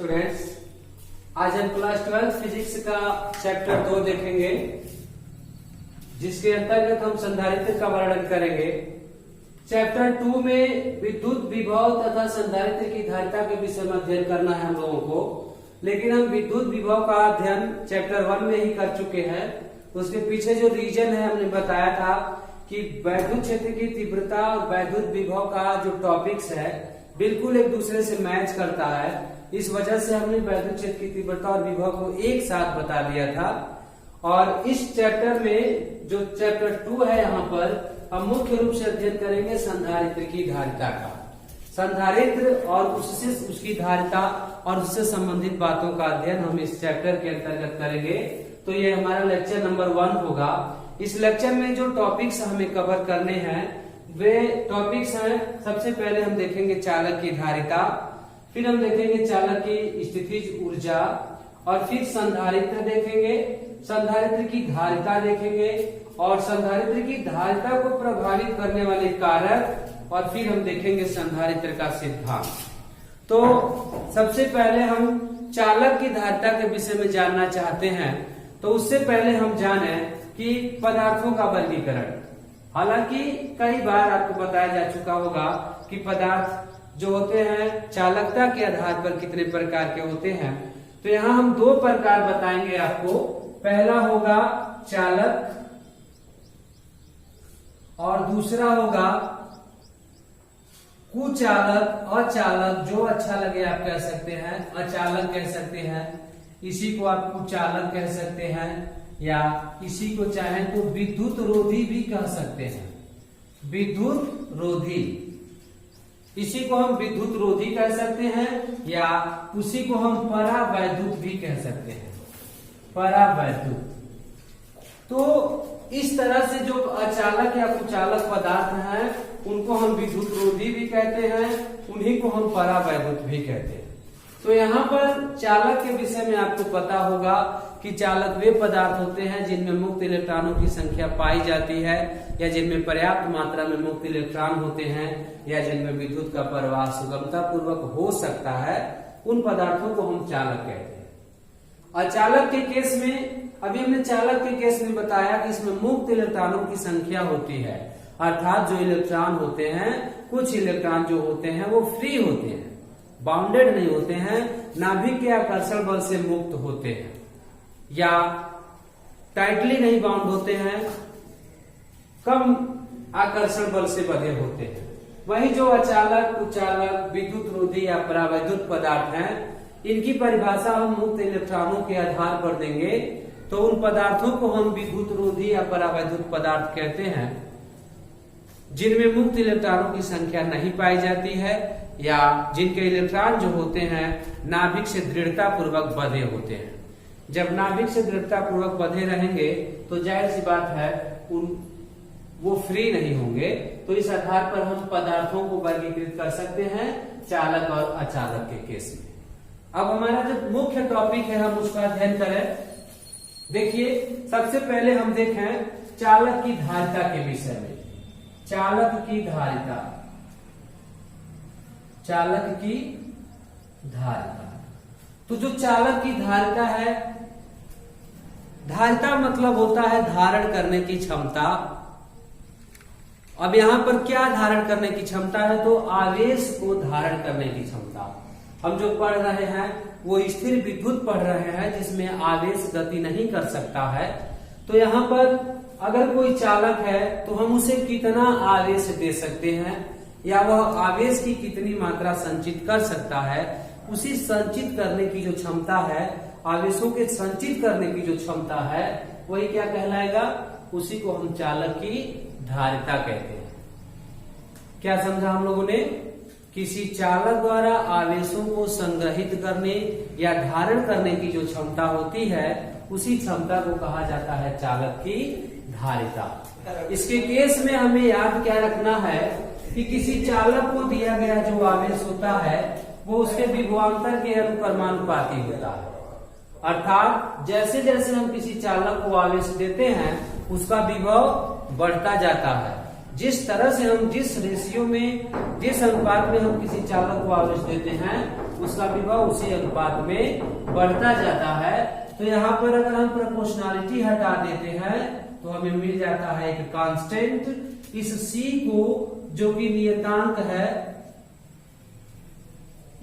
Students, आज हम class 12 physics का चैप्टर 2 देखेंगे, जिसके अंतर्गत हम संधारित्र का वर्णन करेंगे। चैप्टर 2 में विद्युत विभव तथा संधारित्र की धारिता के विषय में अध्ययन करना है हम लोगों को, लेकिन हम विद्युत विभव का अध्ययन चैप्टर 1 में ही कर चुके हैं। उसके पीछे जो रीजन है हमने बताया था कि वैद्युत क्षेत्र की तीव्रता और वैद्युत विभव का जो टॉपिक्स है बिल्कुल एक दूसरे से मैच करता है। इस वजह से हमने वैद्युत क्षेत्र की तीव्रता और विभव को एक साथ बता दिया था। और इस चैप्टर में जो चैप्टर 2 है, यहाँ पर हम मुख्य रूप से अध्ययन करेंगे संधारित्र की धारिता का। संधारित्र और उससे उसकी धारिता और उससे संबंधित बातों का अध्ययन हम इस चैप्टर के अंतर्गत करेंगे। तो ये हमारा लेक्चर नंबर 1 होगा। इस लेक्चर में जो टॉपिक्स हमें कवर करने हैं वे टॉपिक्स हैं, सबसे पहले हम देखेंगे चालक की धारिता, फिर हम देखेंगे चालक की स्थितिज ऊर्जा, और फिर संधारित्र देखेंगे, संधारित्र की धारिता देखेंगे, और संधारित्र की धारिता को प्रभावित करने वाले कारक, और फिर हम देखेंगे संधारित्र का सिद्धांत। तो सबसे पहले हम चालक की धारिता के विषय में जानना चाहते हैं। तो उससे पहले हम जाने कि पदार्थों का वर्गीकरण। हालांकि कई बार आपको बताया जा चुका होगा कि पदार्थ जो होते हैं चालकता के आधार पर कितने प्रकार के होते हैं। तो यहाँ हम 2 प्रकार बताएंगे आपको। पहला होगा चालक और दूसरा होगा कुचालक, अचालक, जो अच्छा लगे आप कह सकते हैं, अचालक कह सकते हैं, इसी को आप कुचालक कह सकते हैं, या इसी को चाहें तो विद्युत रोधी भी कह सकते हैं। विद्युत रोधी, इसी को हम विद्युत रोधी कह सकते हैं, या उसी को हम परावैद्युत भी कह सकते हैं, परावैद्युत। तो इस तरह से जो अचालक या कुचालक पदार्थ हैं उनको हम विद्युत रोधी भी कहते हैं, उन्हीं को हम परावैद्युत भी कहते हैं। तो यहाँ पर चालक के विषय में आपको पता होगा कि चालक वे पदार्थ होते हैं जिनमें मुक्त इलेक्ट्रॉनों की संख्या पाई जाती है, या जिनमें पर्याप्त मात्रा में मुक्त इलेक्ट्रॉन होते हैं, या जिनमें विद्युत का प्रवाह सुगमता पूर्वक हो सकता है, उन पदार्थों को हम चालक कहते हैं। अचालक के केस में, अभी हमने चालक के केस में बताया कि इसमें मुक्त इलेक्ट्रॉनों की संख्या होती है, अर्थात जो इलेक्ट्रॉन होते हैं, कुछ इलेक्ट्रॉन जो होते हैं वो फ्री होते हैं, बाउंडेड नहीं होते हैं, नाभिक के आकर्षण बल से मुक्त होते हैं, या टाइटली नहीं बाउंड होते हैं, कम आकर्षण बल से बंधे होते हैं। वही जो अचालक, कुचालक, विद्युत रोधी या परावैद्युत पदार्थ हैं, इनकी परिभाषा हम मुक्त इलेक्ट्रॉनों के आधार पर देंगे। तो उन पदार्थों को हम विद्युत रोधी या परावैद्युत पदार्थ कहते हैं जिनमें मुक्त इलेक्ट्रॉनों की संख्या नहीं पाई जाती है, या जिनके इलेक्ट्रॉन जो होते हैं नाभिक से दृढ़ता पूर्वक बंधे होते हैं। जब नाभिक से दृढ़ता पूर्वक बंधे रहेंगे तो जाहिर सी बात है वो फ्री नहीं होंगे। तो इस आधार पर हम पदार्थों को वर्गीकृत कर सकते हैं चालक और अचालक के केस में। अब हमारा जो मुख्य टॉपिक है हम उसका अध्ययन करें। देखिए, सबसे पहले हम देखें चालक की धारिता के विषय में। चालक की धारिता, चालक की धारिता। तो जो चालक की धारिता है, धारिता मतलब होता है धारण करने की क्षमता। अब यहां पर क्या धारण करने की क्षमता है? तो आवेश को धारण करने की क्षमता। हम जो पढ़ रहे हैं वो स्थिर विद्युत पढ़ रहे हैं जिसमें आवेश गति नहीं कर सकता है। तो यहाँ पर अगर कोई चालक है तो हम उसे कितना आवेश दे सकते हैं, या वह आवेश की कितनी मात्रा संचित कर सकता है, उसी संचित करने की जो क्षमता है, आवेशों के संचित करने की जो क्षमता है, वही क्या कहलाएगा? उसी को हम चालक की धारिता कहते हैं। क्या समझा हम लोगों ने? किसी चालक द्वारा आवेशों को संग्रहित करने या धारण करने की जो क्षमता होती है, उसी क्षमता को कहा जाता है चालक की धारिता। इसके केस में हमें याद क्या रखना है कि किसी चालक को दिया गया जो आवेश होता है वो उसके विभवांतर के अनुक्रमानुपाती होता है। अर्थात जैसे जैसे हम किसी चालक को आवेश देते हैं उसका विभव बढ़ता जाता है। जिस तरह से हम जिस रेशियो में, जिस अनुपात में हम किसी चालक को आवेश देते हैं उसका विभव उसी अनुपात में बढ़ता जाता है। तो यहाँ पर अगर हम प्रोपोर्शनलिटी हटा देते हैं तो हमें मिल जाता है एक कांस्टेंट। इस C को जो कि नियतांक है,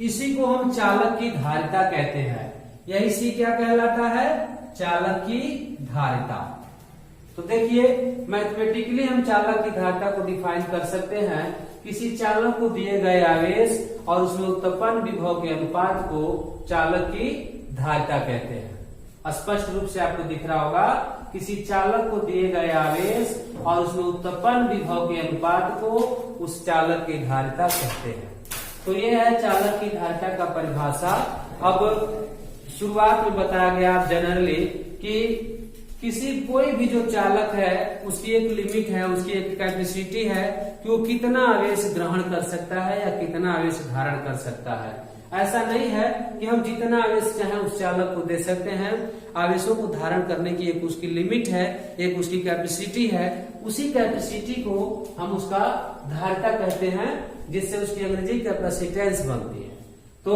इसी को हम चालक की धारिता कहते हैं। यही C क्या कहलाता है? चालक की धारिता। तो देखिए मैथमेटिकली हम चालक की धारिता को डिफाइन कर सकते हैं। किसी चालक को दिए गए आवेश और उसमें उत्पन्न विभव के अनुपात को चालक की धारिता कहते हैं। स्पष्ट रूप से आपको दिख रहा होगा, किसी चालक को दिए गए आवेश और उसमें उत्पन्न विभव के अनुपात को उस चालक की धारिता कहते हैं। तो ये है चालक की धारिता का परिभाषा। अब शुरुआत में बताया गया जनरली कि किसी कोई भी जो चालक है उसकी एक लिमिट है, उसकी एक कैपेसिटी है कि वो कितना आवेश ग्रहण कर सकता है या कितना आवेश धारण कर सकता है। ऐसा नहीं है कि हम जितना आवेश चाहें उस चालक को दे सकते हैं। आवेशों को धारण करने की एक उसकी लिमिट है, एक उसकी कैपेसिटी है। उसी कैपेसिटी को हम उसका धारिता कहते हैं, जिससे उसकी अंग्रेजी कैपेसिटेंस बनती है। तो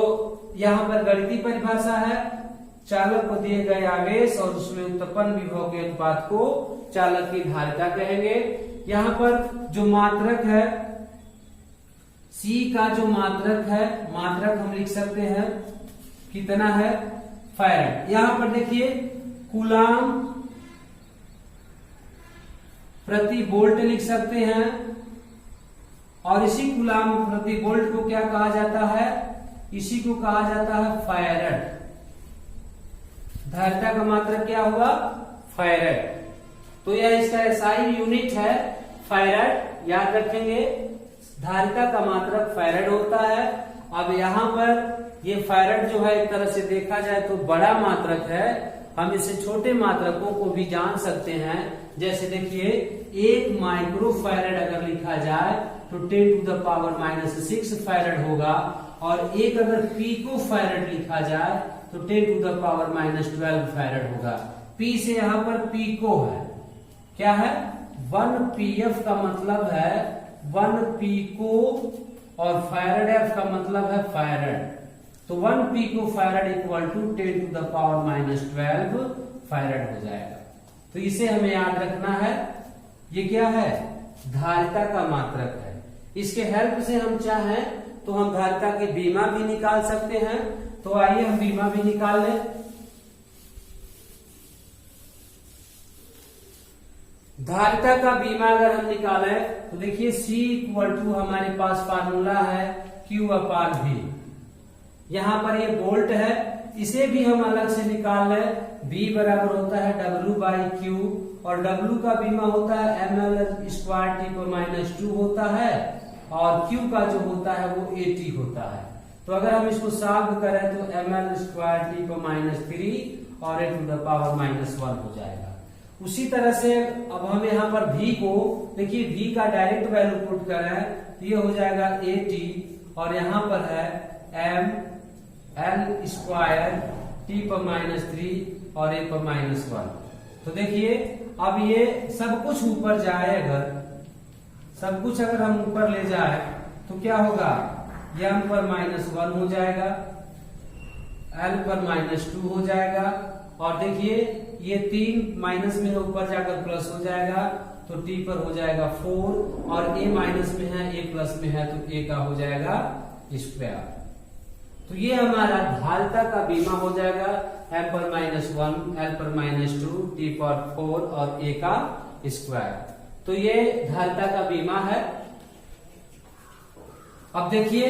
यहाँ पर गणितीय परिभाषा है, चालक को दिए गए आवेश और उसमें उत्पन्न विभव के अनुपात को चालक की धारिता कहेंगे। यहाँ पर जो मात्रक है C का, जो मात्रक है, मात्रक हम लिख सकते हैं कितना है? फैराड। यहाँ पर देखिए कूलाम प्रति वोल्ट लिख सकते हैं, और इसी कूलाम प्रति वोल्ट को क्या कहा जाता है? इसी को कहा जाता है फैराड। धारिता का मात्रक क्या हुआ? फैराड। तो यह इसका एसआई यूनिट है फैराड, याद रखेंगे। धारिता का मात्रक फैराड होता है। अब यहाँ पर ये फैराड जो है एक तरह से देखा जाए तो बड़ा मात्रक है। हम इसे छोटे मात्रकों को भी जान सकते हैं। जैसे देखिए 1 माइक्रो फैराड अगर लिखा जाए तो 10⁻⁻6 फैराड होगा, और एक अगर पीको फैराड लिखा जाए तो 10⁻12 फैराड होगा। पी से यहाँ पर पीको है, क्या है? 1 pf का मतलब है 1 पीको, और फैराड एफ का मतलब है फैराड। तो 1 pico farad equal to 10⁻12 farad हो जाएगा। तो इसे हमें याद रखना है। ये क्या है? धारिता का मात्रक है। इसके हेल्प से हम चाहें तो हम धारिता की बीमा भी निकाल सकते हैं। तो आइए हम बीमा भी निकाल लें। धारिता का बीमा अगर हम निकालें तो देखिए C इक्वल टू हमारे पास फार्मूला है Q/V। यहां पर ये वोल्ट है, इसे भी हम अलग से निकाल लें। V बराबर होता है W/Q, और W का बीमा होता है ml²T⁻² होता है, और Q का जो होता है वो AT होता है। तो अगर हम इसको सॉल्व करें तो ml²T⁻³ और a⁻⁻1 हो जाएगा। उसी तरह से अब हम यहाँ पर V को देखिए, V का डायरेक्ट वैल्यू पुट करें तो ये हो जाएगा AT, और यहाँ पर है ml²T⁻³ और a⁻1। तो देखिए अब ये सब कुछ ऊपर जाए, अगर सब कुछ अगर हम ऊपर ले जाए तो क्या होगा? m पर -1 हो जाएगा, l पर -2 हो जाएगा, और देखिए ये 3 माइनस में ऊपर जाकर प्लस हो जाएगा, तो t पर हो जाएगा 4, और a माइनस में है a प्लस में है तो a का हो जाएगा स्क्वायर। तो ये हमारा धारिता का बीमा हो जाएगा, m पर -1, l पर -2, t पर 4 और a का स्क्वायर। तो ये धारिता का बीमा है। अब देखिए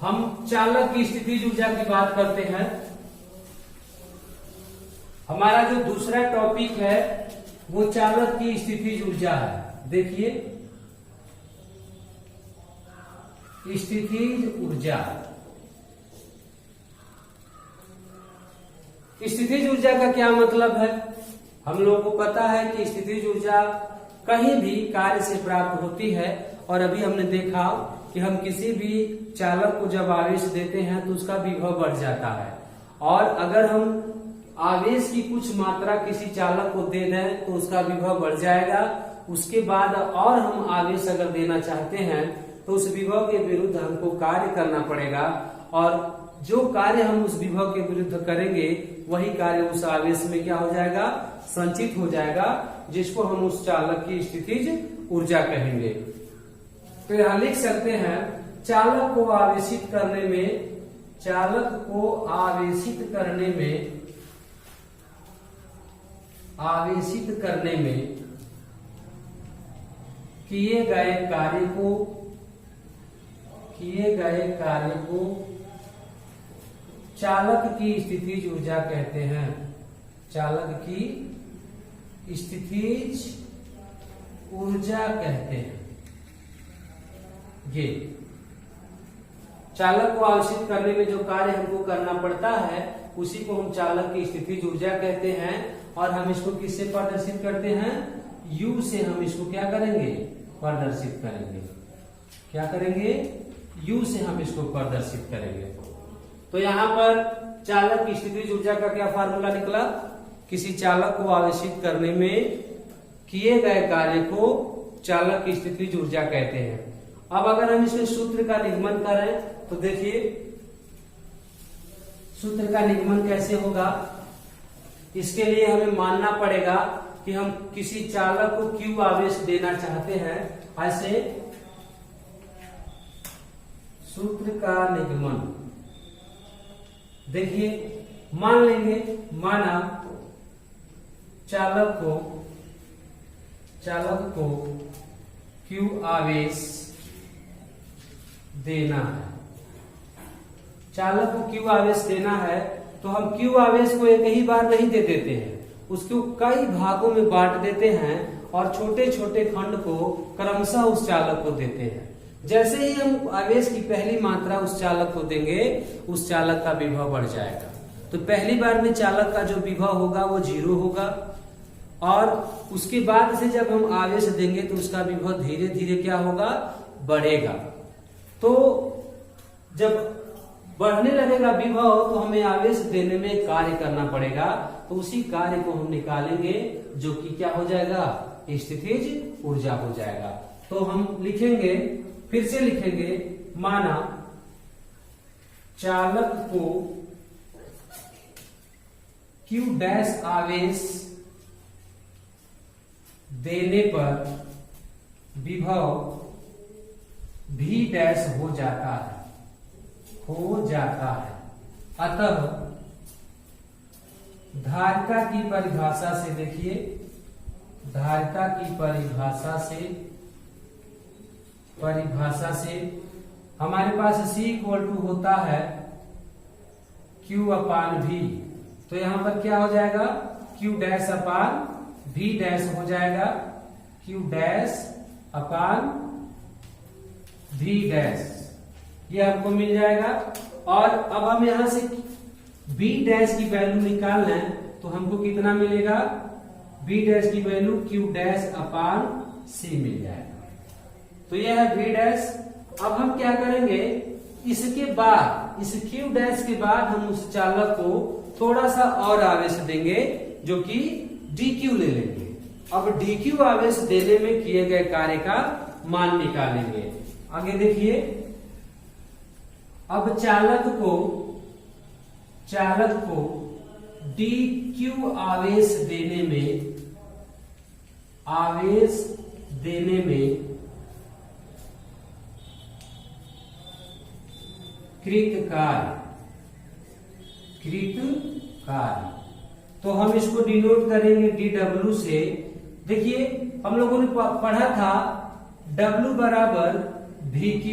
हम चालक की स्थितिज ऊर्जा की बात करते हैं। हमारा जो दूसरा टॉपिक है वो चालक की स्थितिज ऊर्जा है। देखिए स्थितिज ऊर्जा। स्थितिज ऊर्जा का क्या मतलब है? हम लोगों को पता है कि स्थितिज ऊर्जा कहीं भी कार्य से प्राप्त होती है, और अभी हमने देखा कि हम किसी भी चालक को जब आवेश देते हैं तो उसका विभव बढ़ जाता है, और अगर हम आवेश की कुछ मात्रा किसी चालक को दे दें तो उसका विभव बढ़ जाएगा। उसके बाद और हम आवेश अगर देना चाहते हैं तो उस विभव के विरुद्ध हमको कार्य करना पड़ेगा, और जो कार्य हम उस विभव के विरुद्ध करेंगे वही कार्य उस आवेश में क्या हो जाएगा, संचित हो जाएगा, जिसको हम उस चालक की स्थितिज ऊर्जा कहेंगे। तो यहां लिख सकते हैं चालक को आवेशित करने में किए गए कार्य को चालक की स्थितिज ऊर्जा कहते हैं। चालक की स्थितिज ऊर्जा कहते हैं। ये चालक को आवेशित करने में जो कार्य हमको करना पड़ता है उसी को हम चालक की स्थितिज ऊर्जा कहते हैं। और हम इसको किससे प्रदर्शित करते हैं, U से हम इसको क्या करेंगे, प्रदर्शित करेंगे। क्या करेंगे, U से हम इसको प्रदर्शित करेंगे। तो यहाँ पर चालक की स्थितिज ऊर्जा का क्या फार्मूला निकला, किसी चालक को आवेशित करने में किए गए कार्य को चालक की स्थितिज ऊर्जा कहते हैं। अब अगर हम इसमें सूत्र का निगमन करें तो देखिए सूत्र का निगमन कैसे होगा। इसके लिए हमें मानना पड़ेगा कि हम किसी चालक को Q आवेश देना चाहते हैं। ऐसे सूत्र का निगमन देखिए, मान लेंगे, माना चालक को Q आवेश देना है। चालक को Q आवेश देना है तो हम Q आवेश को एक ही बार नहीं दे देते हैं, उसको कई भागों में बांट देते हैं और छोटे छोटे खंड को क्रमशः उस चालक को देते हैं। जैसे ही हम आवेश की पहली मात्रा उस चालक को देंगे उस चालक का विभव बढ़ जाएगा। तो पहली बार में चालक का जो विभव होगा वो 0 होगा और उसके बाद से जब हम आवेश देंगे तो उसका विभव धीरे धीरे क्या होगा, बढ़ेगा। तो जब बढ़ने लगेगा विभव तो हमें आवेश देने में कार्य करना पड़ेगा। तो उसी कार्य को हम निकालेंगे जो कि क्या हो जाएगा, स्थितिज ऊर्जा हो जाएगा। तो हम लिखेंगे, फिर से लिखेंगे, माना चालक को Q डैश आवेश देने पर विभव V डैश हो जाता है। अतः धारिता की परिभाषा से देखिए, धारिता की परिभाषा से हमारे पास C इक्वल टू होता है Q अपान V। तो यहां पर क्या हो जाएगा, Q डैश अपान V डैश हो जाएगा, Q डैश अपान V डैश, ये हमको मिल जाएगा। और अब हम यहां से V डैश की वैल्यू निकालना है तो हमको कितना मिलेगा, V डैश की वैल्यू Q डैश अपान C मिल जाएगा। तो यह है V डैश। अब हम क्या करेंगे, इसके बाद इस Q डैश के बाद हम उस चालक को थोड़ा सा और आवेश देंगे जो कि dQ ले लेंगे। अब dQ आवेश देने में किए गए कार्य का मान निकालेंगे। आगे देखिए, अब चालक को dQ आवेश देने में कृत कार्य, तो हम इसको डिनोट करेंगे dW से। देखिए हम लोगों ने पढ़ा था W बराबर VQ,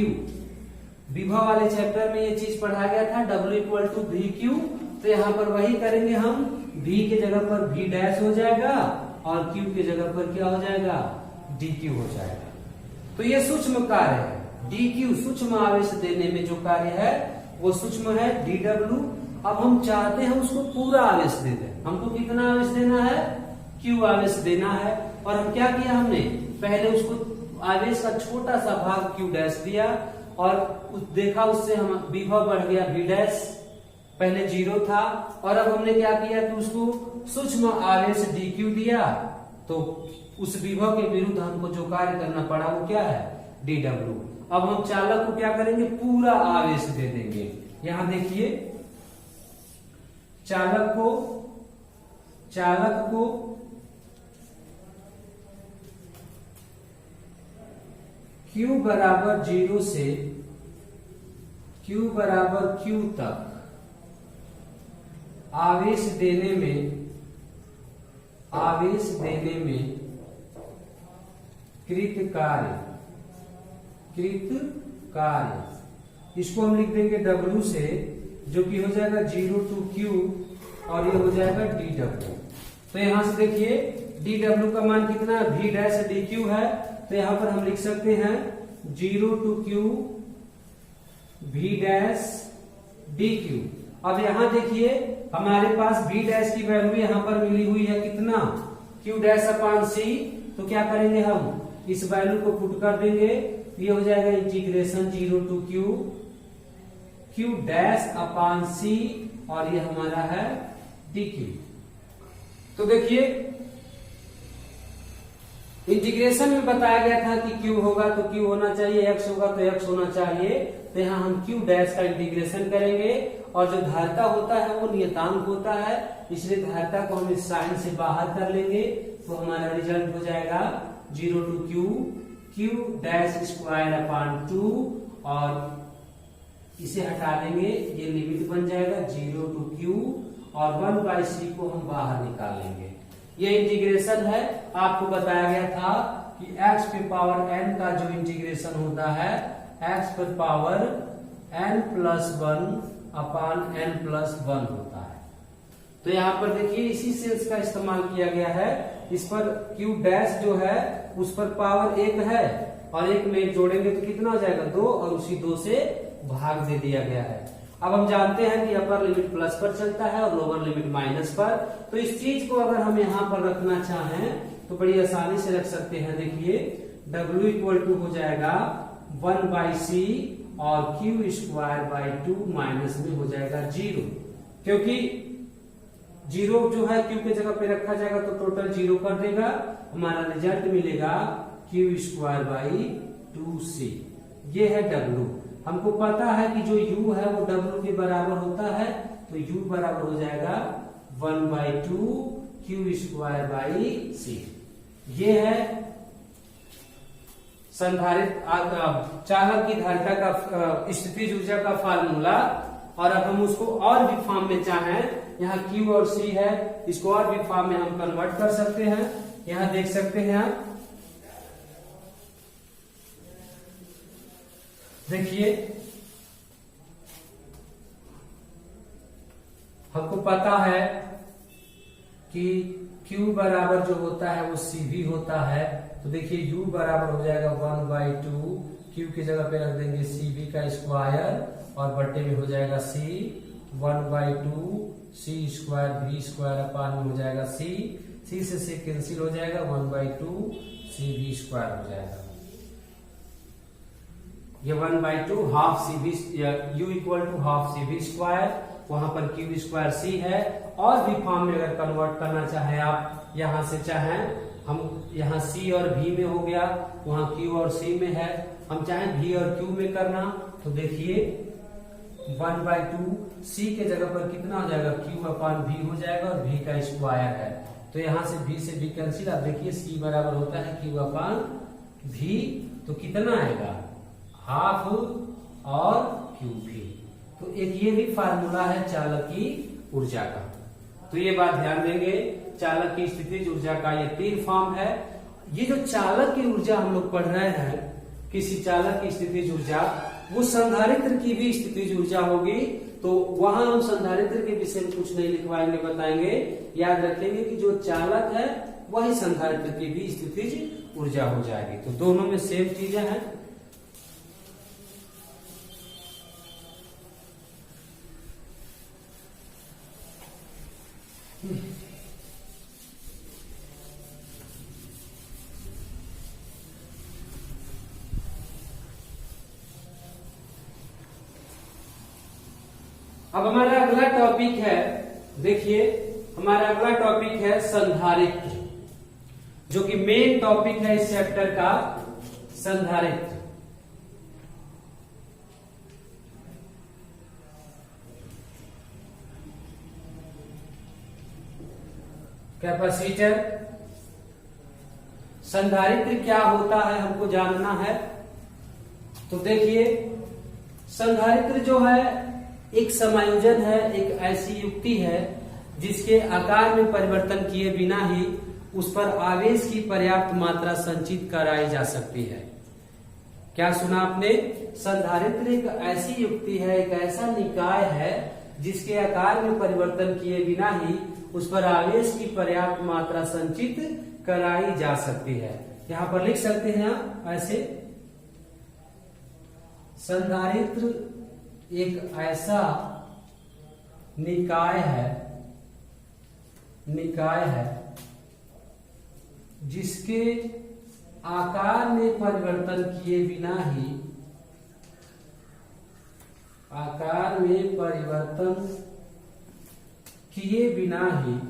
विभव वाले चैप्टर में ये चीज पढ़ाया गया था, W इक्वल टू VQ। तो यहाँ पर वही करेंगे हम, V के जगह पर V डैश हो जाएगा और Q के जगह पर क्या हो जाएगा, DQ हो जाएगा। तो ये सूक्ष्म कार्य है, DQ सूक्ष्म आवेश देने में जो कार्य है वो सूक्ष्म है dW। अब हम चाहते हैं उसको पूरा आवेश दे दें। हमको कितना आवेश देना है, Q आवेश देना है। और हम क्या किया, हमने पहले उसको आवेश का छोटा सा भाग Q डैश दिया और देखा उससे हम विभव बढ़ गया V डैश, पहले 0 था। और अब हमने क्या किया कि उसको सूक्ष्म आवेश dQ दिया, तो उस विभव के विरुद्ध हमको जो कार्य करना पड़ा वो क्या है, dW। अब हम चालक को क्या करेंगे, पूरा आवेश दे देंगे। यहां देखिए चालक को Q बराबर 0 से Q बराबर Q तक आवेश देने में कृत कार्य इसको हम लिख देंगे W से, जो कि हो जाएगा 0 to Q और ये हो जाएगा dW। तो यहां से देखिए dW का मान कितना है, V डैश dQ है, तो यहां पर हम लिख सकते हैं 0 to Q V dash dQ। अब यहां देखिए हमारे पास V डैश की वैल्यू यहां पर मिली हुई है कितना, Q डैश अपान C। तो क्या करेंगे हम इस वैल्यू को पुट कर देंगे, ये हो जाएगा integration 0 to Q dash upon C और ये हमारा है dQ। तो देखिए इंटीग्रेशन में बताया गया था कि Q होगा तो Q होना चाहिए, X होगा तो X होना चाहिए। तो यहाँ हम Q डैश का इंटीग्रेशन करेंगे और जो धारिता होता है वो नियतांक होता है, इसलिए धारिता को हम इस साइन से बाहर कर लेंगे। तो हमारा रिजल्ट हो जाएगा 0 to Q dash square upon 2 और इसे हटा देंगे, ये लिमिट बन जाएगा 0 to Q और 1/c को हम बाहर निकाल लेंगे। ये इंटीग्रेशन है। आपको बताया गया था कि x पे पावर n का जो इंटीग्रेशन होता है x पर पावर n+1 अपान n+1 होता है। तो यहाँ पर देखिए इसी सेल्स का इस्तेमाल किया गया है। इस पर Q डैश जो है उस पर पावर 1 है और 1 में 1 जोड़ेंगे तो कितना हो जाएगा 2 और उसी 2 से भाग दे दिया गया है। अब हम जानते हैं कि अपर लिमिट प्लस पर चलता है और लोअर लिमिट माइनस पर। तो इस चीज को अगर हम यहाँ पर रखना चाहें तो बड़ी आसानी से रख सकते हैं। देखिए W इक्वल टू हो जाएगा 1/c और Q स्क्वायर बाई 2 माइनस में हो जाएगा 0, क्योंकि 0 जो है Q के जगह पे रखा जाएगा तो टोटल 0 कर देगा। हमारा रिजल्ट मिलेगा Q स्क्वायर बाई 2c। ये है W। हमको पता है कि जो U है वो W के बराबर होता है, तो U बराबर हो जाएगा 1/2 Q स्क्वायर बाई c। ये है संधारित चालक की धारिता का स्थितिज ऊर्जा का फार्मूला। और अब हम उसको और भी फॉर्म में चाहें, यहाँ Q और C है, इसको और भी फॉर्म में हम कन्वर्ट कर सकते हैं। यहाँ देख सकते हैं आप, देखिए हमको पता है कि Q बराबर जो होता है वो CV होता है। तो देखिए U बराबर हो जाएगा 1/2, Q की जगह पे रख देंगे CV का स्क्वायर और बट्टे में हो जाएगा C 1/2 C square V square upon में हो जाएगा C से C कैंसिल हो जाएगा 1/2 CV स्क्वायर हो जाएगा। ये 1/2 half CV U equal to half CV square, वहां पर Q स्क्वायर C है। और भी फॉर्म में अगर कन्वर्ट करना चाहें आप, यहां से चाहें हम यहाँ C और V में हो गया, वहां Q और C में है, हम चाहें V और Q में करना, तो देखिए 1/2 C के जगह पर कितना हो जाएगा Q अपान V हो जाएगा और V का स्क्वायर है, तो यहाँ से V से V कैंसिल। आप देखिए C बराबर होता है Q अपान V, तो कितना आएगा हाफ और QV। तो एक ये भी फार्मूला है चालक की ऊर्जा का। तो ये बात ध्यान देंगे, चालक की स्थितिज ऊर्जा का ये 3 फॉर्म है। ये जो चालक की ऊर्जा हम लोग पढ़ रहे हैं, किसी चालक की स्थितिज ऊर्जा वो संधारित्र की भी स्थितिज ऊर्जा होगी। तो वहां हम संधारित्र के विषय में कुछ नहीं लिखवाएंगे, बताएंगे। याद रखेंगे कि जो चालक है वही संधारित्र की भी स्थितिज ऊर्जा हो जाएगी। तो दोनों में सेम चीजें हैं। अब हमारा अगला टॉपिक है, देखिए हमारा अगला टॉपिक है संधारित्र, जो कि मेन टॉपिक है इस चैप्टर का, संधारित्र। कैपेसिटर। संधारित्र क्या होता है हमको जानना है। तो देखिए, संधारित्र जो है एक समायोजन है, एक ऐसी युक्ति है जिसके आकार में परिवर्तन किए बिना ही उस पर आवेश की पर्याप्त मात्रा संचित कराई जा सकती है। क्या सुना आपने? संधारित्र एक ऐसी युक्ति है, एक ऐसा निकाय है जिसके आकार में परिवर्तन किए बिना ही उस पर आवेश की पर्याप्त मात्रा संचित कराई जा सकती है। यहां पर लिख सकते हैं आप ऐसे, संधारित्र एक ऐसा निकाय है जिसके आकार में परिवर्तन किए बिना ही उस पर आवेश की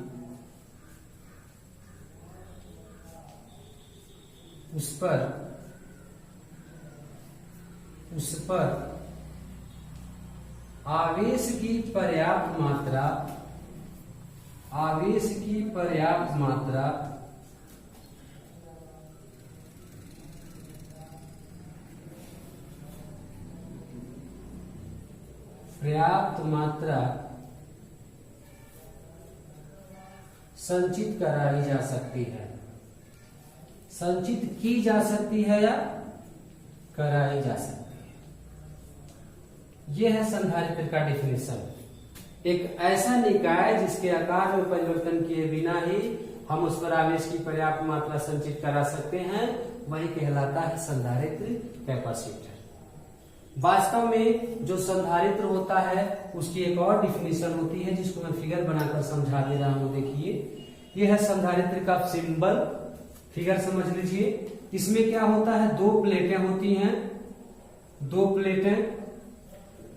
पर्याप्त मात्रा संचित कराई जा सकती है। संचित की जा सकती है या कराई जा सकती है। यह है संधारित्र का डेफिनेशन। एक ऐसा निकाय जिसके आकार में परिवर्तन किए बिना ही हम उस पर आवेश की पर्याप्त मात्रा संचित करा सकते हैं, वही कहलाता है संधारित्र कैपेसिटर। वास्तव में जो संधारित्र होता है उसकी एक और डिफिनेशन होती है जिसको मैं फिगर बनाकर समझा दे रहा हूं। देखिए, यह है संधारित्र का सिंबल, फिगर समझ लीजिए। इसमें क्या होता है, दो प्लेटें होती हैं। दो प्लेटें,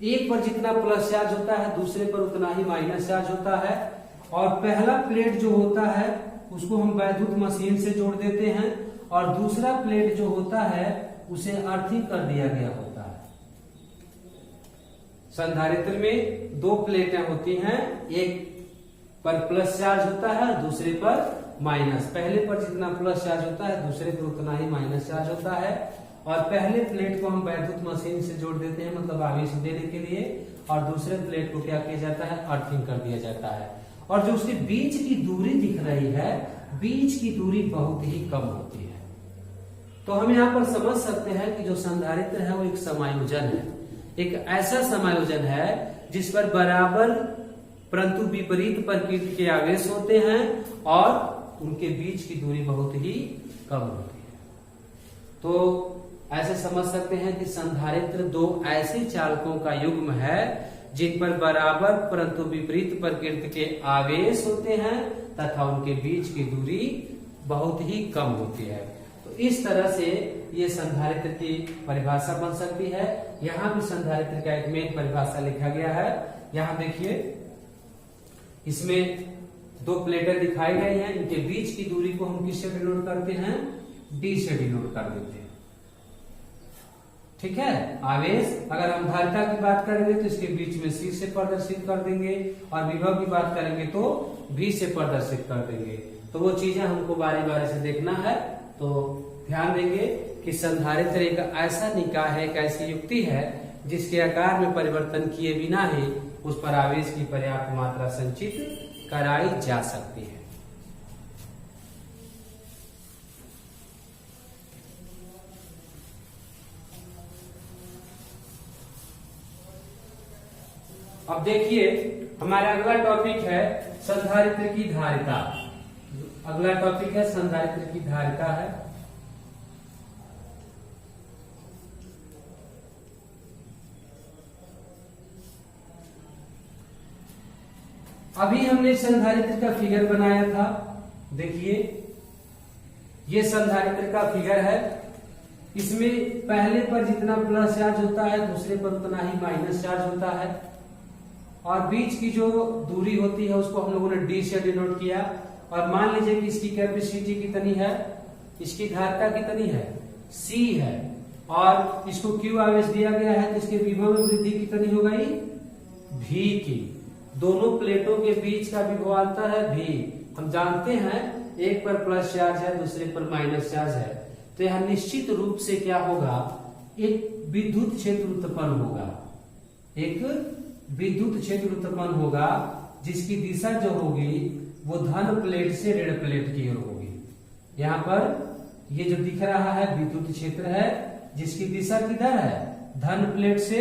एक पर जितना प्लस चार्ज होता है दूसरे पर उतना ही माइनस चार्ज होता है। और पहला प्लेट जो होता है उसको हम वैद्युत मशीन से जोड़ देते हैं और दूसरा प्लेट जो होता है उसे अर्थिंग कर दिया गया होता है। संधारित्र में दो प्लेटें होती हैं, एक पर प्लस चार्ज होता है दूसरे पर माइनस। पहले पर जितना प्लस चार्ज होता है दूसरे पर उतना ही माइनस चार्ज होता है। और पहले प्लेट को हम वैद्युत मशीन से जोड़ देते हैं, मतलब आवेश देने के लिए, और दूसरे प्लेट को क्या किया जाता है, अर्थिंग कर दिया जाता है। और जो उसके बीच की दूरी दिख रही है, बीच की दूरी बहुत ही कम होती है। तो हम यहाँ पर समझ सकते हैं कि जो संधारित्र है वो एक समायोजन है, एक ऐसा समायोजन है जिस पर बराबर परंतु विपरीत प्रकृति के आवेश होते हैं और उनके बीच की दूरी बहुत ही कम होती है। तो ऐसे समझ सकते हैं कि संधारित्र दो ऐसे चालकों का युग्म है जिन पर बराबर परंतु विपरीत प्रकृति के आवेश होते हैं तथा उनके बीच की दूरी बहुत ही कम होती है। तो इस तरह से ये संधारित्र की परिभाषा बन सकती है। यहाँ भी संधारित्र का एक मेन परिभाषा लिखा गया है। यहाँ देखिए, इसमें दो प्लेटें दिखाई गई हैं, इनके बीच की दूरी को हम किससे डिनोट करते हैं, डी से डिनोट कर देते हैं। ठीक है। आवेश, अगर हम धारिता की बात करेंगे तो इसके बीच में सी से प्रदर्शित कर देंगे और विभव की बात करेंगे तो भी से प्रदर्शित कर देंगे। तो वो चीजें हमको बारी बारी से देखना है। तो ध्यान देंगे कि संधारित्र एक ऐसा निकाय है, एक ऐसी युक्ति है जिसके आकार में परिवर्तन किए बिना ही उस पर आवेश की पर्याप्त मात्रा संचित कराई जा सकती है। अब देखिए, हमारा अगला टॉपिक है संधारित्र की धारिता। अगला टॉपिक है संधारित्र की धारिता है। अभी हमने संधारित्र का फिगर बनाया था। देखिए, ये संधारित्र का फिगर है। इसमें पहले पर जितना प्लस चार्ज होता है दूसरे पर उतना ही माइनस चार्ज होता है और बीच की जो दूरी होती है उसको हम लोगों ने डी से डिनोट किया। और मान लीजिए कि इसकी कैपेसिटी कितनी है, इसकी धारिता कितनी है, सी है, और इसको क्यू आवेश दिया गया है तो इसके विभव में वृद्धि कितनी हो गई, भी की। दोनों प्लेटों के बीच का विभवांतर है भी, हम जानते हैं एक पर प्लस चार्ज है, दूसरे पर माइनस चार्ज है, तो यह निश्चित रूप से क्या होगा, एक विद्युत क्षेत्र उत्पन्न होगा, एक विद्युत क्षेत्र उत्पन्न होगा जिसकी दिशा जो होगी वो धन प्लेट से ऋण प्लेट की ओर होगी। यहाँ पर ये जो दिख रहा है विद्युत क्षेत्र है जिसकी दिशा किधर है, धन प्लेट से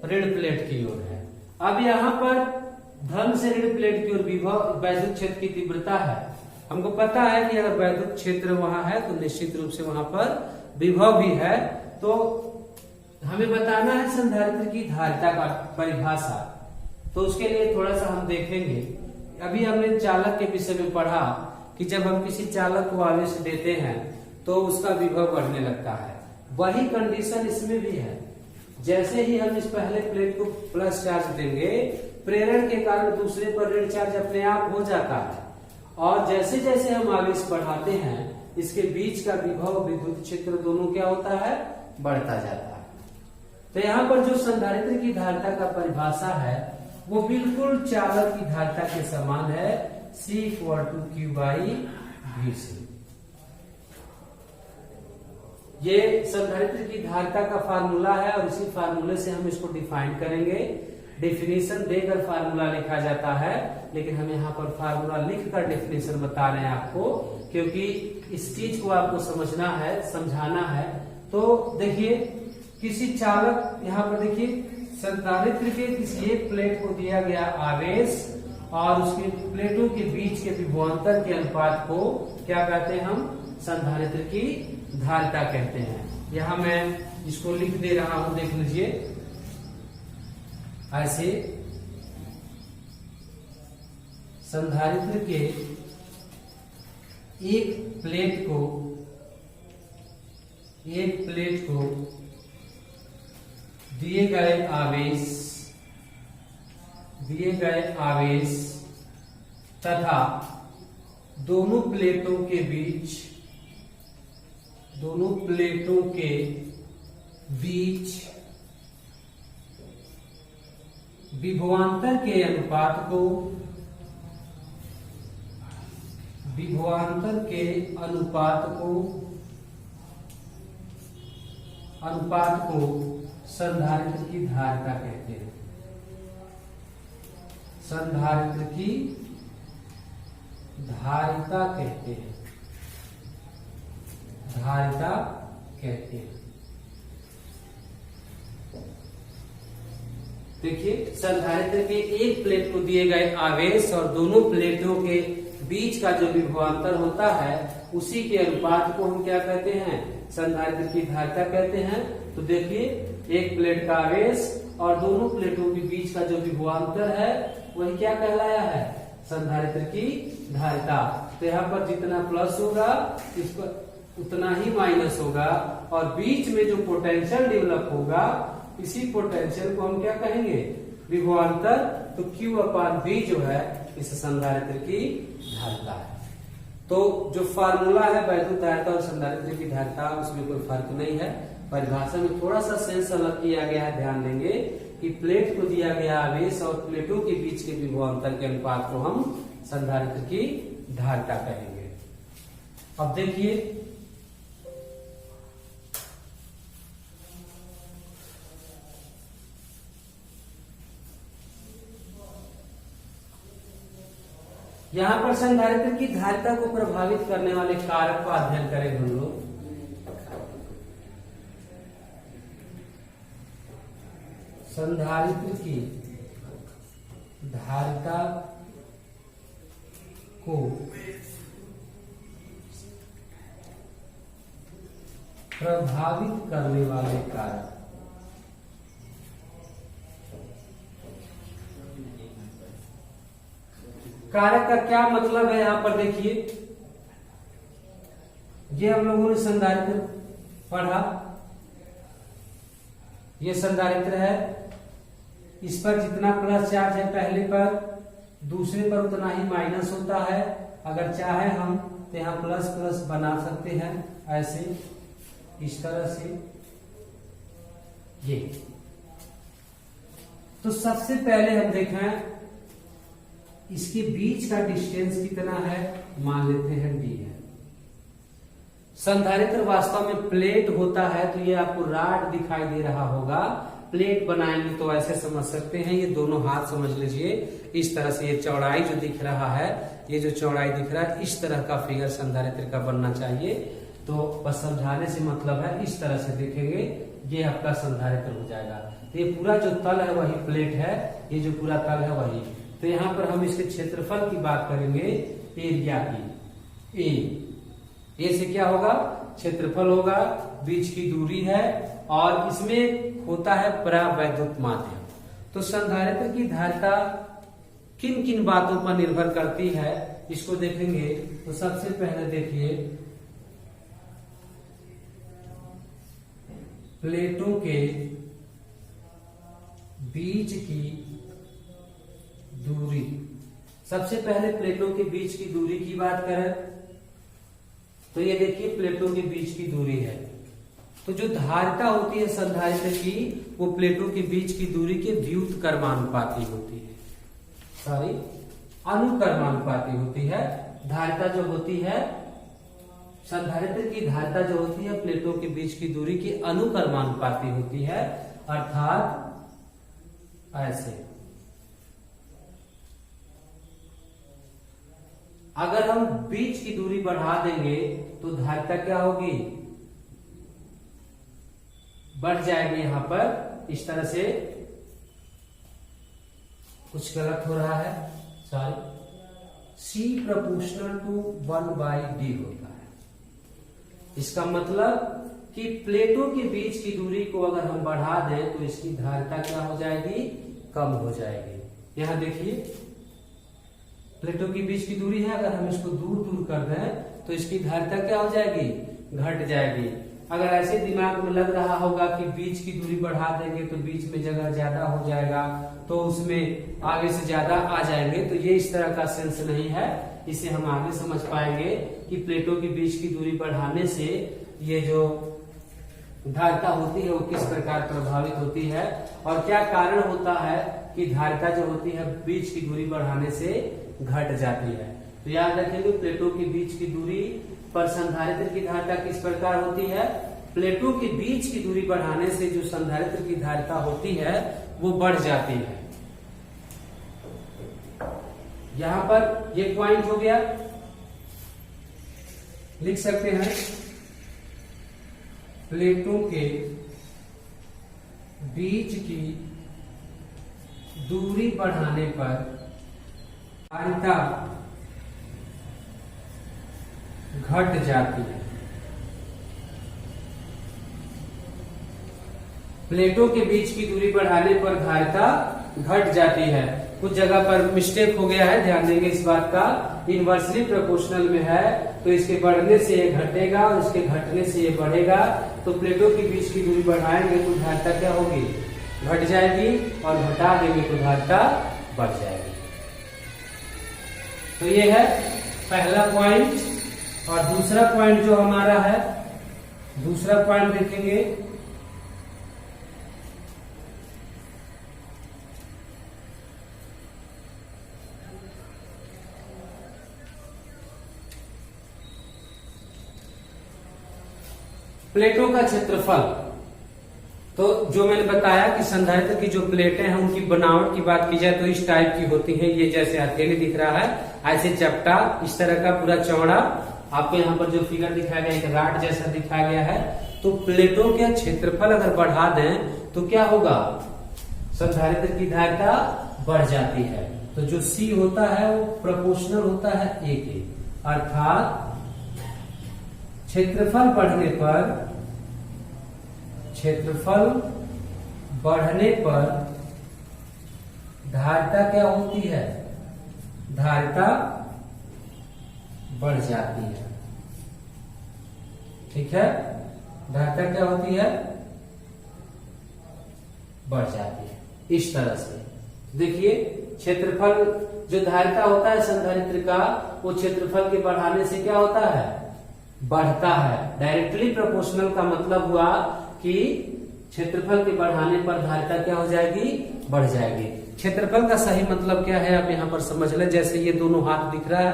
ऋण प्लेट की ओर है। अब यहाँ पर धन से ऋण प्लेट की ओर विभव वैद्युत क्षेत्र की तीव्रता है। हमको पता है कि अगर वैद्युत क्षेत्र वहां है तो निश्चित रूप से वहां पर विभव भी है। तो हमें बताना है संधारित्र की धारिता का परिभाषा, तो उसके लिए थोड़ा सा हम देखेंगे। अभी हमने चालक के विषय में पढ़ा कि जब हम किसी चालक को आवेश देते हैं तो उसका विभव बढ़ने लगता है। वही कंडीशन इसमें भी है। जैसे ही हम इस पहले प्लेट को प्लस चार्ज देंगे, प्रेरण के कारण दूसरे पर ऋण चार्ज अपने आप हो जाता है, और जैसे जैसे हम आवेश बढ़ाते हैं इसके बीच का विभव विद्युत क्षेत्र दोनों क्या होता है, बढ़ता जाता है। तो यहाँ पर जो संधारित्र की धारिता का परिभाषा है वो बिल्कुल चालक की धारिता के समान है, C = Q/VC। ये संधारित्र की धारिता का फार्मूला है और इसी फार्मूले से हम इसको डिफाइन करेंगे। डेफिनेशन देकर फार्मूला लिखा जाता है, लेकिन हम यहाँ पर फार्मूला लिखकर डेफिनेशन बता रहे हैं आपको, क्योंकि इस चीज को आपको समझना है, समझाना है। तो देखिए किसी चालक, यहाँ पर देखिए संधारित्र के किसी एक प्लेट को दिया गया आवेश और उसके प्लेटों के बीच के विभवांतर के अनुपात को क्या कहते हैं, हम संधारित्र की धारिता कहते हैं। यहां मैं इसको लिख दे रहा हूं, देख लीजिए ऐसे। संधारित्र के एक प्लेट को दिए गए आवेश तथा दोनों प्लेटों के बीच विभवांतर के अनुपात को संधारित्र की धारिता कहते हैं। संधारित्र की धारिता कहते हैं। देखिए संधारित्र के एक प्लेट को दिए गए आवेश और दोनों प्लेटों के बीच का जो विभवांतर होता है उसी के अनुपात को हम क्या कहते हैं, संधारित्र की धारिता कहते हैं। तो देखिए एक प्लेट का आवेश और दोनों प्लेटों के बीच का जो विभवांतर है वही क्या कहलाया है, संधारित्र की धारिता। तो यहाँ पर जितना प्लस होगा इस पर उतना ही माइनस होगा, और बीच में जो पोटेंशियल डेवलप होगा इसी पोटेंशियल को हम क्या कहेंगे, विभवांतर। तो Q/V जो है इस संधारित्र की धारिता है। तो जो फार्मूला है वैद्युत धारिता और संधारित्र की धारिता, उसमें कोई फर्क नहीं है। परिभाषा में थोड़ा सा सेंस अलग किया गया है, ध्यान देंगे कि प्लेट को दिया गया आवेश और प्लेटों के बीच के विभवांतर के अनुपात को हम संधारित्र की धारिता कहेंगे। अब देखिए यहाँ पर संधारित्र की धारिता को प्रभावित करने वाले कारक का अध्ययन करेंगे हम लोग। संधारित्र की धारिता को प्रभावित करने वाले कारक। कारक का क्या मतलब है, यहां पर देखिए ये हम लोगों ने संधारित्र पढ़ा, ये संधारित्र है, इस पर जितना प्लस चार्ज है पहले पर दूसरे पर उतना ही माइनस होता है। अगर चाहे हम तो यहाँ प्लस प्लस बना सकते हैं ऐसे, इस तरह से ये। तो सबसे पहले हम देखें इसके बीच का डिस्टेंस कितना है, मान लेते हैं d है। संधारित्र वास्तव में प्लेट होता है, तो ये आपको रॉड दिखाई दे रहा होगा। प्लेट बनाएंगे तो ऐसे समझ सकते हैं, ये दोनों हाथ समझ लीजिए इस तरह से। ये चौड़ाई जो दिख रहा है, ये जो चौड़ाई दिख रहा है, इस तरह का फिगर संधारित्र का बनना चाहिए। तो बस समझाने से मतलब है, इस तरह से देखेंगे ये आपका संधारित्र हो जाएगा। तो ये पूरा जो तल है वही प्लेट है, ये जो पूरा तल है वही। तो यहाँ पर हम इसके क्षेत्रफल की बात करेंगे, एरिया की। ए से क्या होगा, क्षेत्रफल होगा, बीच की दूरी है, और इसमें होता है परावैद्युत माध्यम। तो संधारित्र की धारिता किन किन बातों पर निर्भर करती है, इसको देखेंगे। तो सबसे पहले देखिए, प्लेटों के बीच की दूरी। सबसे पहले प्लेटों के बीच की दूरी की बात करें तो ये देखिए प्लेटों के बीच की दूरी है। तो जो धारिता होती है संधारित्र की, वो प्लेटों के बीच की दूरी के व्युत्क्रमानुपाती होती है, सॉरी अनुक्रमानुपाती होती है। धारिता जो होती है, संधारित्र की धारिता जो होती है प्लेटों के बीच की दूरी की अनुक्रमानुपाती होती है, अर्थात ऐसे। अगर हम बीच की दूरी बढ़ा देंगे तो धारिता क्या होगी, बढ़ जाएगी। यहां पर इस तरह से, कुछ गलत हो रहा है, sorry, C proportional to 1/d होता है। इसका मतलब कि प्लेटों के बीच की दूरी को अगर हम बढ़ा दें तो इसकी धारिता क्या हो जाएगी, कम हो जाएगी। यहां देखिए प्लेटों के बीच की दूरी है, अगर हम इसको दूर दूर कर दें तो इसकी धारिता क्या हो जाएगी, घट जाएगी। अगर ऐसे दिमाग में लग रहा होगा कि बीच की दूरी बढ़ा देंगे तो बीच में जगह ज्यादा हो जाएगा, तो उसमें आगे से ज्यादा आ जाएंगे, तो ये इस तरह का सेंस नहीं है। इसे हम आगे समझ पाएंगे कि प्लेटों के बीच की दूरी बढ़ाने से ये जो धारिता होती है वो किस प्रकार प्रभावित होती है, और क्या कारण होता है कि धारिता जो होती है बीच की दूरी बढ़ाने से घट जाती है। तो याद रखेंगे, प्लेटों के बीच की दूरी पर संधारित्र की धारिता किस प्रकार होती है, प्लेटों के बीच की दूरी बढ़ाने से जो संधारित्र की धारिता होती है वो बढ़ जाती है। यहां पर ये पॉइंट हो गया, लिख सकते हैं प्लेटों के बीच की दूरी बढ़ाने पर धारिता घट जाती है। प्लेटों के बीच की दूरी बढ़ाने पर धारिता घट जाती है। कुछ जगह पर मिस्टेक हो गया है, ध्यान देंगे इस बात का। इनवर्सली प्रोपोर्शनल में है तो इसके बढ़ने से ये घटेगा और इसके घटने से ये बढ़ेगा। तो प्लेटों के बीच की दूरी बढ़ाएंगे तो धारिता क्या होगी, घट जाएगी, और घटा देंगे तो धारिता बढ़ जाएगी। तो ये है पहला पॉइंट। और दूसरा पॉइंट जो हमारा है, दूसरा पॉइंट देखेंगे, प्लेटों का क्षेत्रफल। तो जो मैंने बताया कि संधारित्र की जो प्लेटें हैं उनकी बनावट की बात की जाए तो इस टाइप की होती है। ये जैसे हथेली दिख रहा है, ऐसे चपटा इस तरह का पूरा चौड़ा। आपको यहाँ पर जो फिगर दिखाया गया एक राड जैसा दिखाया गया है। तो प्लेटों के क्षेत्रफल अगर बढ़ा दें तो क्या होगा, संधारित्र की धारिता बढ़ जाती है। तो जो C होता है वो प्रोपोर्शनल होता है A के, अर्थात क्षेत्रफल बढ़ने पर धारिता क्या होती है, धारिता बढ़ जाती है। ठीक है, धारिता क्या होती है, बढ़ जाती है। इस तरह से देखिए, क्षेत्रफल जो धारिता होता है संधारित्र का, वो क्षेत्रफल के बढ़ाने से क्या होता है, बढ़ता है। डायरेक्टली प्रोपोर्शनल का मतलब हुआ कि क्षेत्रफल के बढ़ाने पर धारिता क्या हो जाएगी, बढ़ जाएगी। क्षेत्रफल का सही मतलब क्या है आप यहाँ पर समझ लें। जैसे ये दोनों हाथ दिख रहा है,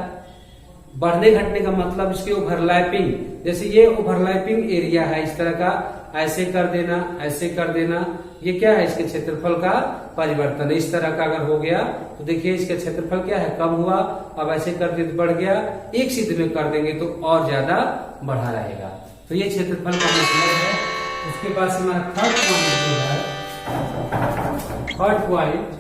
बढ़ने घटने का मतलब इसके ओवरलैपिंग, जैसे ये ओवरलैपिंग एरिया है इस तरह का, ऐसे कर देना, ऐसे कर देना, ये क्या है इसके क्षेत्रफल का परिवर्तन। इस तरह का अगर हो गया तो देखिए इसका क्षेत्रफल क्या है, कम हुआ। अब ऐसे कर दे बढ़ गया, एक सिद्ध में कर देंगे तो और ज्यादा बढ़ा रहेगा। तो ये क्षेत्रफल का मतलब है। उसके पास हमारा थर्ड पॉइंट जो है, थर्ड पॉइंट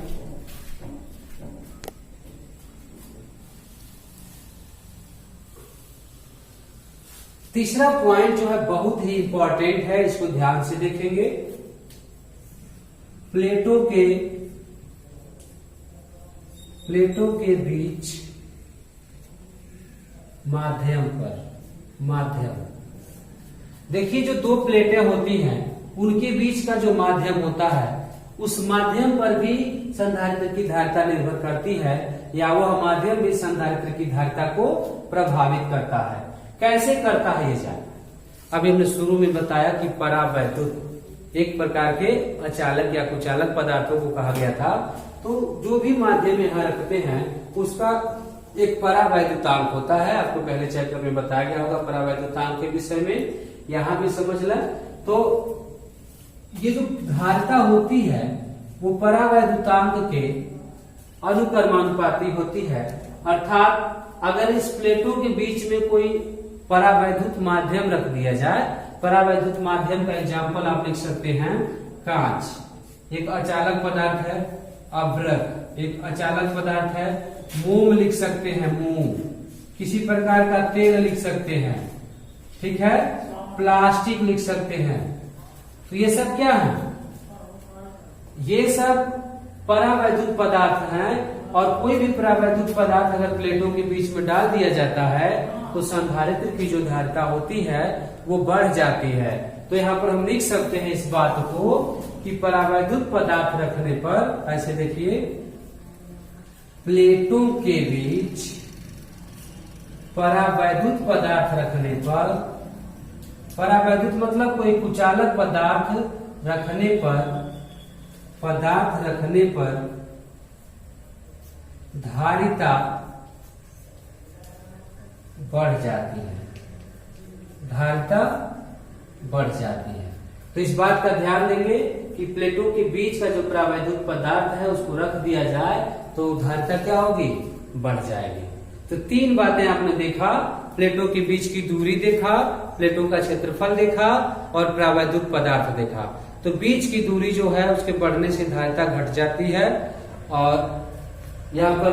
तीसरा पॉइंट जो है बहुत ही इंपॉर्टेंट है, इसको ध्यान से देखेंगे। प्लेटों के बीच माध्यम देखिए, जो दो प्लेटें होती हैं उनके बीच का जो माध्यम होता है, उस माध्यम पर भी संधारित्र की धारिता निर्भर करती है, या वह माध्यम भी संधारित्र की धारिता को प्रभावित करता है। कैसे करता है ये जान। अभी हमने शुरू में बताया कि परावैद्युत एक प्रकार के अचालक या कुचालक पदार्थों को कहा गया था। तो जो भी माध्यम यहाँ रखते हैं उसका एक परावैद्युतांक होता है। आपको पहले चैप्टर में बताया गया होगा परावैद्युतांक के विषय में, यहाँ भी समझ लें। तो ये जो धारिता होती है वो परावैद्युतांक के अनुक्रमानुपाती होती है। अर्थात अगर इस प्लेटों के बीच में कोई परावैद्युत माध्यम रख दिया जाए, परावैद्युत माध्यम का एग्जाम्पल आप लिख सकते हैं कांच एक अचालक पदार्थ है, अभ्रक एक अचालक पदार्थ है, मोम लिख सकते हैं, मोम किसी प्रकार का तेल लिख सकते हैं, ठीक है, प्लास्टिक लिख सकते हैं। तो ये सब क्या है, ये सब परावैद्युत पदार्थ हैं। और कोई भी परावैद्युत पदार्थ अगर प्लेटों के बीच में डाल दिया जाता है तो संधारित्र की जो धारिता होती है वो बढ़ जाती है। तो यहाँ पर हम लिख सकते हैं इस बात को कि परावैद्युत पदार्थ रखने पर, ऐसे देखिए, प्लेटों के बीच परावैद्युत पदार्थ रखने पर, परावैद्युत मतलब कोई कुचालक पदार्थ रखने पर धारिता बढ़ जाती है, धारिता बढ़ जाती है। तो इस बात का ध्यान देंगे कि प्लेटों के बीच का जो परावैद्युत पदार्थ है उसको रख दिया जाए तो धारिता क्या होगी, बढ़ जाएगी। तो तीन बातें आपने देखा, प्लेटों के बीच की दूरी देखा, प्लेटों का क्षेत्रफल देखा और परावैद्युत पदार्थ देखा। तो बीच की दूरी जो है उसके बढ़ने से धारिता घट जाती है, और यहाँ पर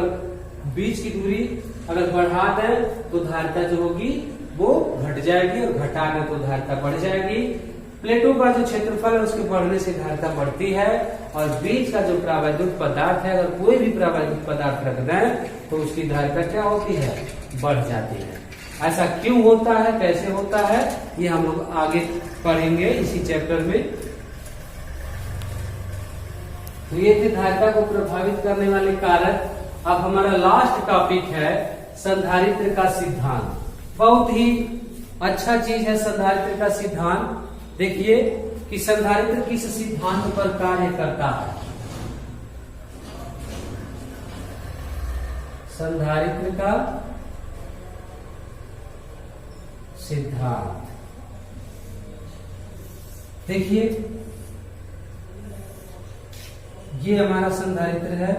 बीच की दूरी अगर बढ़ा दें तो धारिता जो होगी वो घट जाएगी, और घटा दें तो धारिता बढ़ जाएगी। प्लेटों का जो क्षेत्रफल है उसके बढ़ने से धारिता बढ़ती है, और बीच का जो परावैद्युत पदार्थ है, अगर कोई भी परावैद्युत पदार्थ रख दें तो उसकी धारिता क्या होती है, बढ़ जाती है। ऐसा क्यों होता है, कैसे होता है, ये हम लोग आगे पढ़ेंगे इसी चैप्टर में। तो ये थे धारिता को प्रभावित करने वाले कारक। अब हमारा लास्ट टॉपिक है संधारित्र का सिद्धांत। बहुत ही अच्छा चीज है संधारित्र का सिद्धांत। देखिए कि संधारित्र किस सिद्धांत पर कार्य करता है। संधारित्र का सिद्धांत देखिए, ये हमारा संधारित्र है,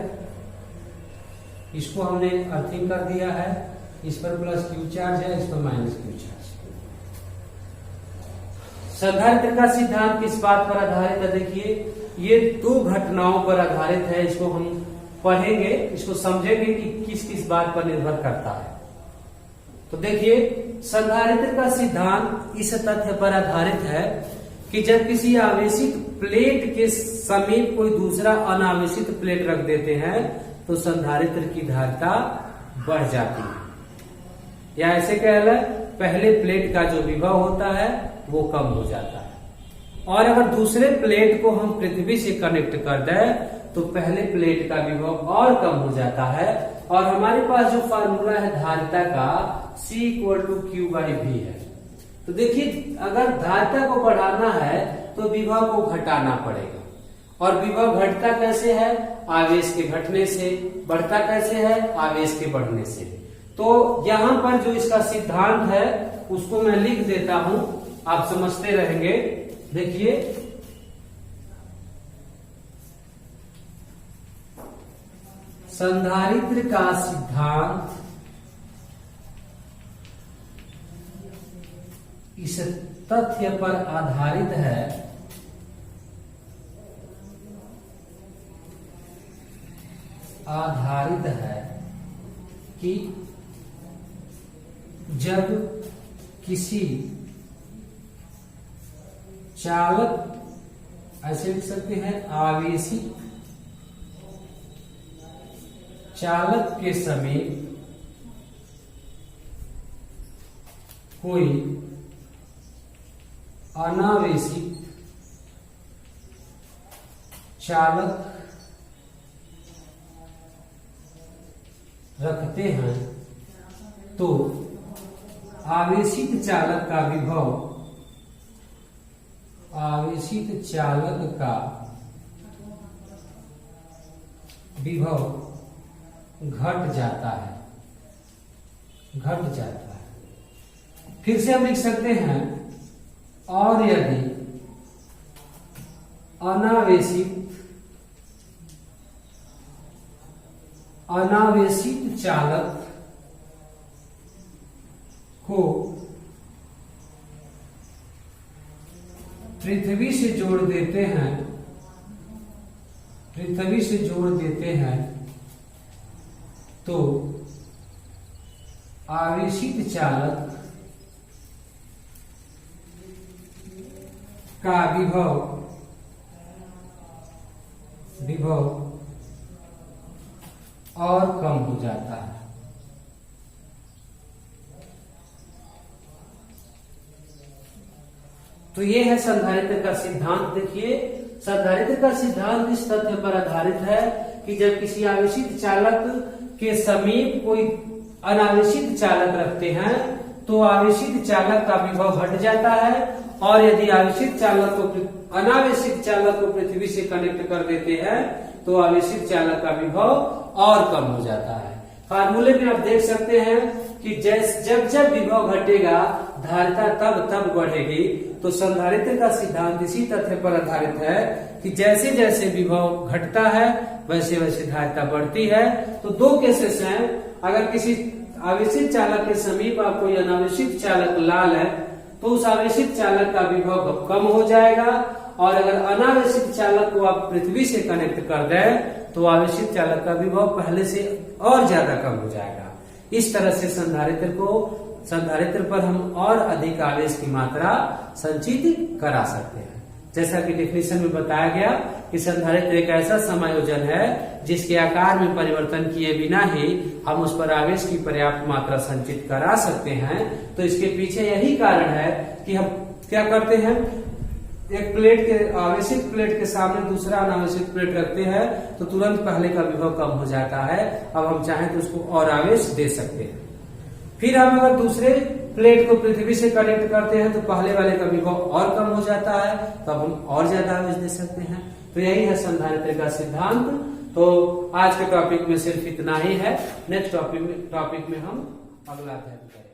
इसको हमने अर्थिंग कर दिया है, इस पर प्लस क्यू चार्ज है, इस पर माइनस क्यू चार्ज। संधारित्र का सिद्धांत किस बात पर आधारित है, देखिए ये दो घटनाओं पर आधारित है। इसको हम पढ़ेंगे, इसको समझेंगे कि किस किस बात पर निर्भर करता है। तो देखिए संधारित्र का सिद्धांत इस तथ्य पर आधारित है कि जब किसी आवेशित प्लेट के समीप कोई दूसरा अनावेशित प्लेट रख देते हैं तो संधारित्र की धारिता बढ़ जाती है, या ऐसे कह लें पहले प्लेट का जो विभव होता है वो कम हो जाता है। और अगर दूसरे प्लेट को हम पृथ्वी से कनेक्ट कर दें तो पहले प्लेट का विभव और कम हो जाता है। और हमारे पास जो फार्मूला है धारिता का C = Q/V है। तो देखिए अगर धारिता को बढ़ाना है तो विभव को घटाना पड़ेगा, और विभव घटता कैसे है, आवेश के घटने से, बढ़ता कैसे है, आवेश के बढ़ने से। तो यहां पर जो इसका सिद्धांत है उसको मैं लिख देता हूं, आप समझते रहेंगे। देखिए, संधारित्र का सिद्धांत इस तथ्य पर आधारित है कि जब किसी चालक, ऐसे लिख सकते हैं, आवेशित चालक के समीप कोई अनावेशित चालक रखते हैं तो आवेशित चालक का विभव, आवेशित चालक का विभव घट जाता है। फिर से हम लिख सकते हैं, और यदि अनावेशित चालक को पृथ्वी से जोड़ देते हैं, तो आवेशित चालक का विभव और कम हो जाता है। तो ये है संधारित्र का सिद्धांत। देखिए, संधारित्र का सिद्धांत इस तथ्य पर आधारित है कि जब किसी आवेशित चालक के समीप कोई अनावेशित चालक रखते हैं तो आवेशित चालक का विभव घट जाता है, और यदि अनावेशित चालक को पृथ्वी से कनेक्ट कर देते हैं तो आवेशित चालक का विभव और कम हो जाता है। फार्मूले में आप देख सकते हैं कि जब विभव घटेगा धारिता तब बढ़ेगी। तो संधारित्र का सिद्धांत इसी तथ्य पर आधारित है कि जैसे जैसे विभव घटता है वैसे वैसे धारिता बढ़ती है। तो दो केसेस हैं, अगर किसी आवेशित चालक के समीप आप कोई अनावेशित चालक लाल है तो उस आवेशित चालक का विभव कम हो जाएगा, और अगर अनावेशित चालक को आप पृथ्वी से कनेक्ट कर दें तो आवेशित चालक का विभव पहले से और ज्यादा कम हो जाएगा। इस तरह से संधारित्र पर हम और अधिक आवेश की मात्रा संचित करा सकते हैं। जैसा कि डेफिनेशन में बताया गया कि संधारित्र एक ऐसा समायोजन है जिसके आकार में परिवर्तन किए बिना ही हम उस पर आवेश की पर्याप्त मात्रा संचित करा सकते हैं। तो इसके पीछे यही कारण है कि हम क्या करते हैं, एक प्लेट के आवेशित प्लेट के सामने दूसरा अनावेशित प्लेट रखते हैं तो तुरंत पहले का विभव कम हो जाता है। अब हम चाहें तो उसको और आवेश दे सकते हैं। फिर हम अगर दूसरे प्लेट को पृथ्वी से कनेक्ट करते हैं तो पहले वाले का विभव और कम हो जाता है, तब हम और ज्यादा आवेश दे सकते हैं। तो यही है संधारित्र का सिद्धांत। तो आज के टॉपिक में सिर्फ इतना ही है। नेक्स्ट टॉपिक में हम अगला अध्याय करेंगे।